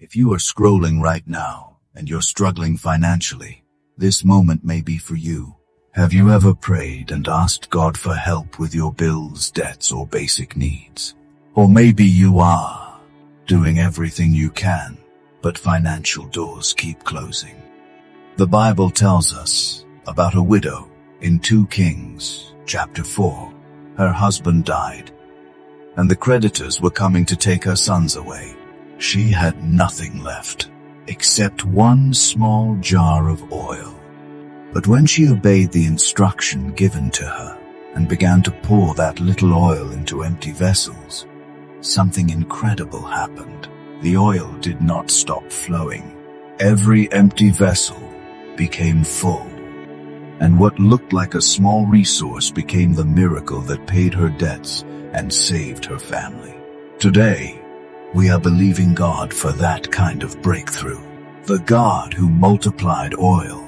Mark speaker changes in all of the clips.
Speaker 1: If you are scrolling right now and you're struggling financially, this moment may be for you. Have you ever prayed and asked God for help with your bills, debts, or basic needs? Or maybe you are doing everything you can, but financial doors keep closing. The Bible tells us about a widow in 2 Kings, chapter 4. Her husband died, and the creditors were coming to take her sons away. She had nothing left except one small jar of oil. But when she obeyed the instruction given to her and began to pour that little oil into empty vessels, something incredible happened. The oil did not stop flowing. Every empty vessel became full, and what looked like a small resource became the miracle that paid her debts and saved her family. Today, we are believing God for that kind of breakthrough. The God who multiplied oil,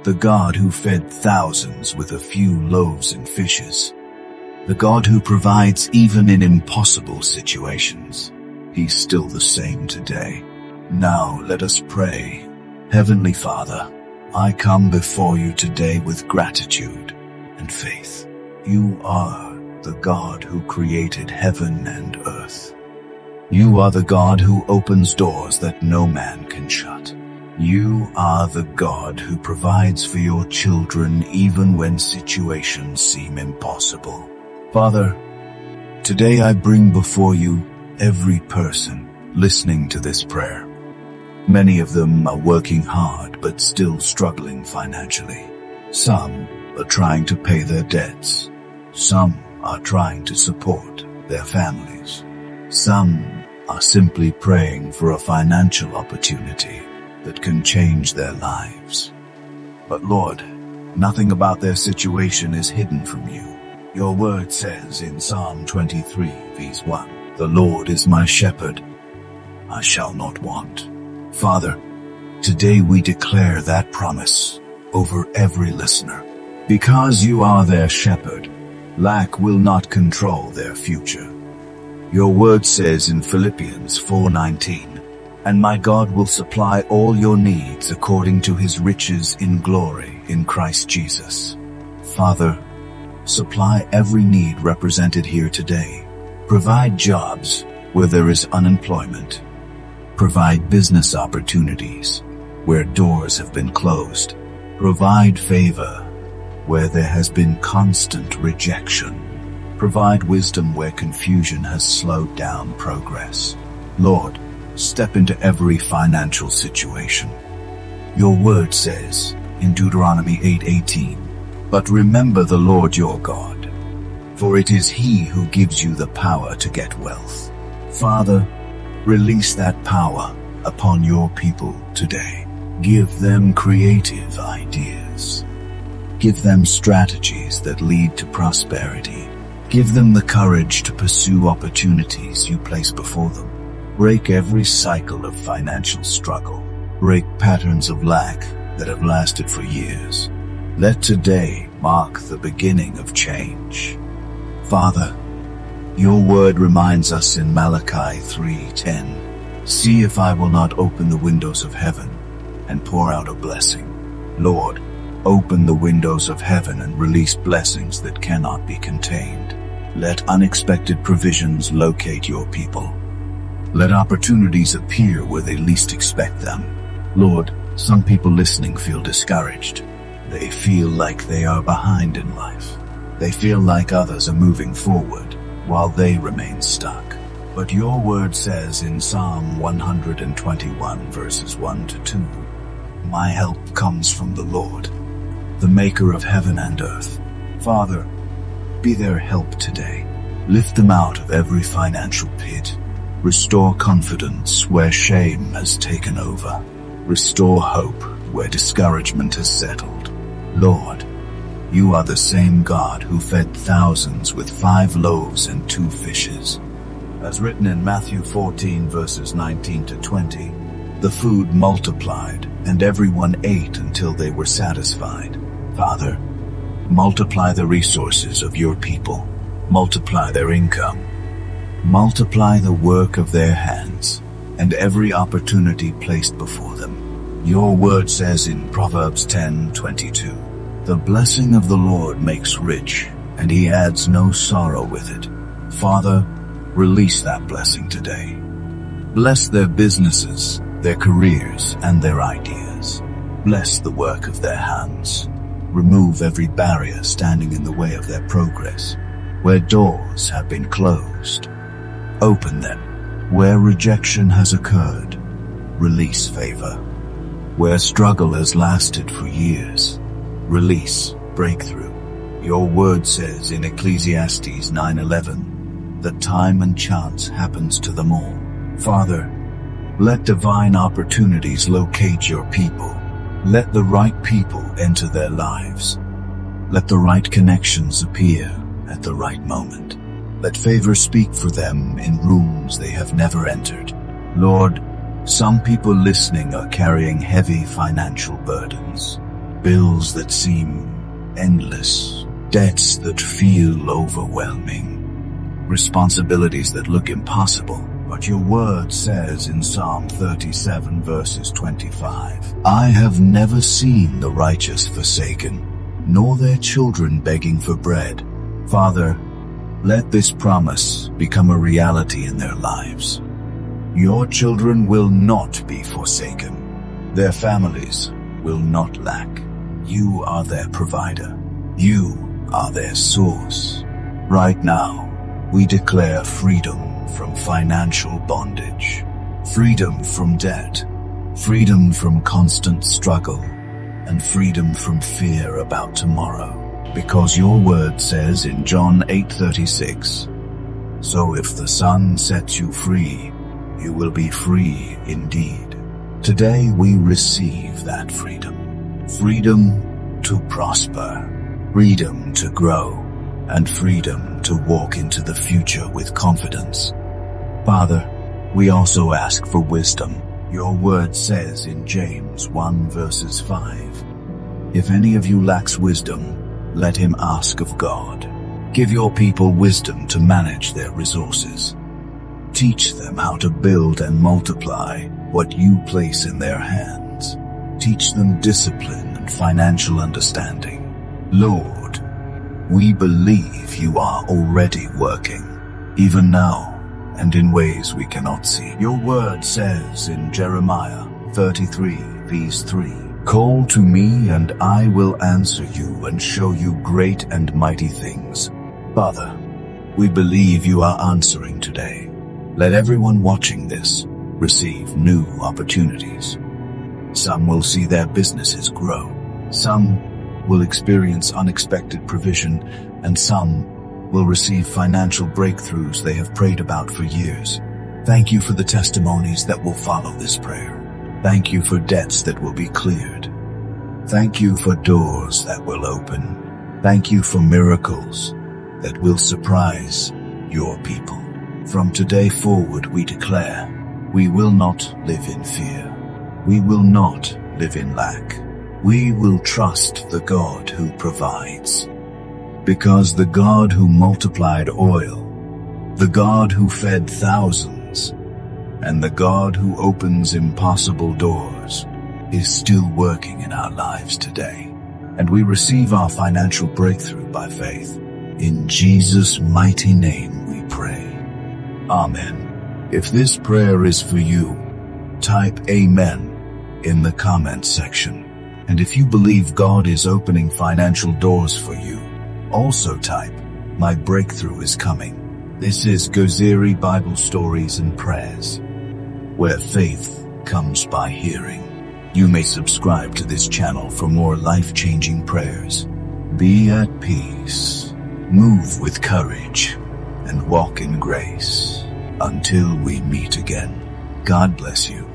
Speaker 1: the God who fed thousands with a few loaves and fishes, the God who provides even in impossible situations. He's still the same today. Now let us pray. Heavenly Father, I come before you today with gratitude and faith. You are the God who created heaven and earth. You are the God who opens doors that no man can shut. You are the God who provides for your children even when situations seem impossible. Father, today I bring before you every person listening to this prayer. Many of them are working hard but still struggling financially. Some are trying to pay their debts. Some are trying to support their families. Some are simply praying for a financial opportunity that can change their lives. But Lord, nothing about their situation is hidden from you. Your word says in Psalm 23, verse 1, "The Lord is my shepherd, I shall not want." Father, today we declare that promise over every listener. Because you are their shepherd, lack will not control their future. Your word says in Philippians 4:19, "And my God will supply all your needs according to his riches in glory in Christ Jesus." Father, supply every need represented here today. Provide jobs where there is unemployment. Provide business opportunities where doors have been closed. Provide favor where there has been constant rejection. Provide wisdom where confusion has slowed down progress. Lord, step into every financial situation. Your word says in Deuteronomy 8:18, "But remember the Lord your God, for it is he who gives you the power to get wealth." Father, release that power upon your people today. Give them creative ideas. Give them strategies that lead to prosperity. Give them the courage to pursue opportunities you place before them. Break every cycle of financial struggle. Break patterns of lack that have lasted for years. Let today mark the beginning of change. Father, your word reminds us in Malachi 3:10, "See if I will not open the windows of heaven and pour out a blessing." Lord, open the windows of heaven and release blessings that cannot be contained. Let unexpected provisions locate your people. Let opportunities appear where they least expect them. Lord, some people listening feel discouraged. They feel like they are behind in life. They feel like others are moving forward while they remain stuck. But your word says in Psalm 121 verses 1 to 2, "My help comes from the Lord, the maker of heaven and earth." Father, be their help today. Lift them out of every financial pit. Restore confidence where shame has taken over. Restore hope where discouragement has settled. Lord, you are the same God who fed thousands with 5 loaves and 2 fishes. As written in Matthew 14 verses 19 to 20, the food multiplied and everyone ate until they were satisfied. Father, multiply the resources of your people. Multiply their income. Multiply the work of their hands. and every opportunity placed before them. Your word says in Proverbs 10:22, "The blessing of the Lord makes rich, and he adds no sorrow with it." Father, release that blessing today. Bless their businesses, their careers, and their ideas. Bless the work of their hands. Remove every barrier standing in the way of their progress. Where doors have been closed, open them. Where rejection has occurred, release favor. Where struggle has lasted for years, release breakthrough. Your word says in Ecclesiastes 9:11 that time and chance happens to them all. Father, let divine opportunities locate your people. Let the right people enter their lives. Let the right connections appear at the right moment. Let favor speak for them in rooms they have never entered. Lord, some people listening are carrying heavy financial burdens, bills that seem endless, debts that feel overwhelming, responsibilities that look impossible. But your word says in Psalm 37 verses 25, "I have never seen the righteous forsaken, nor their children begging for bread." Father, let this promise become a reality in their lives. Your children will not be forsaken. Their families will not lack. You are their provider. You are their source. Right now, we declare freedom from financial bondage, freedom from debt, freedom from constant struggle, and freedom from fear about tomorrow. Because your word says in John 8:36, "So if the Son sets you free, you will be free indeed." Today we receive that freedom. Freedom to prosper, freedom to grow, and freedom to walk into the future with confidence. Father, we also ask for wisdom. Your word says in James 1 verses 5, "If any of you lacks wisdom, let him ask of God." Give your people wisdom to manage their resources. Teach them how to build and multiply what you place in their hands. Teach them discipline and financial understanding. Lord, we believe you are already working, even now, and in ways we cannot see. Your word says in Jeremiah 33 verse 3, "Call to me and I will answer you and show you great and mighty things." Father, we believe you are answering today. Let everyone watching this receive new opportunities. Some will see their businesses grow. Some will experience unexpected provision, and some will receive financial breakthroughs they have prayed about for years. Thank you for the testimonies that will follow this prayer. Thank you for debts that will be cleared. Thank you for doors that will open. Thank you for miracles that will surprise your people. From today forward, we declare, we will not live in fear. We will not live in lack. We will trust the God who provides. Because the God who multiplied oil, the God who fed thousands, and the God who opens impossible doors is still working in our lives today. And we receive our financial breakthrough by faith. In Jesus' mighty name we pray. Amen. If this prayer is for you, type Amen in the comment section. And if you believe God is opening financial doors for you, also type, "My breakthrough is coming." This is Gozeri Bible Stories and Prayers, where faith comes by hearing. You may subscribe to this channel for more life-changing prayers. Be at peace, move with courage, and walk in grace. Until we meet again, God bless you.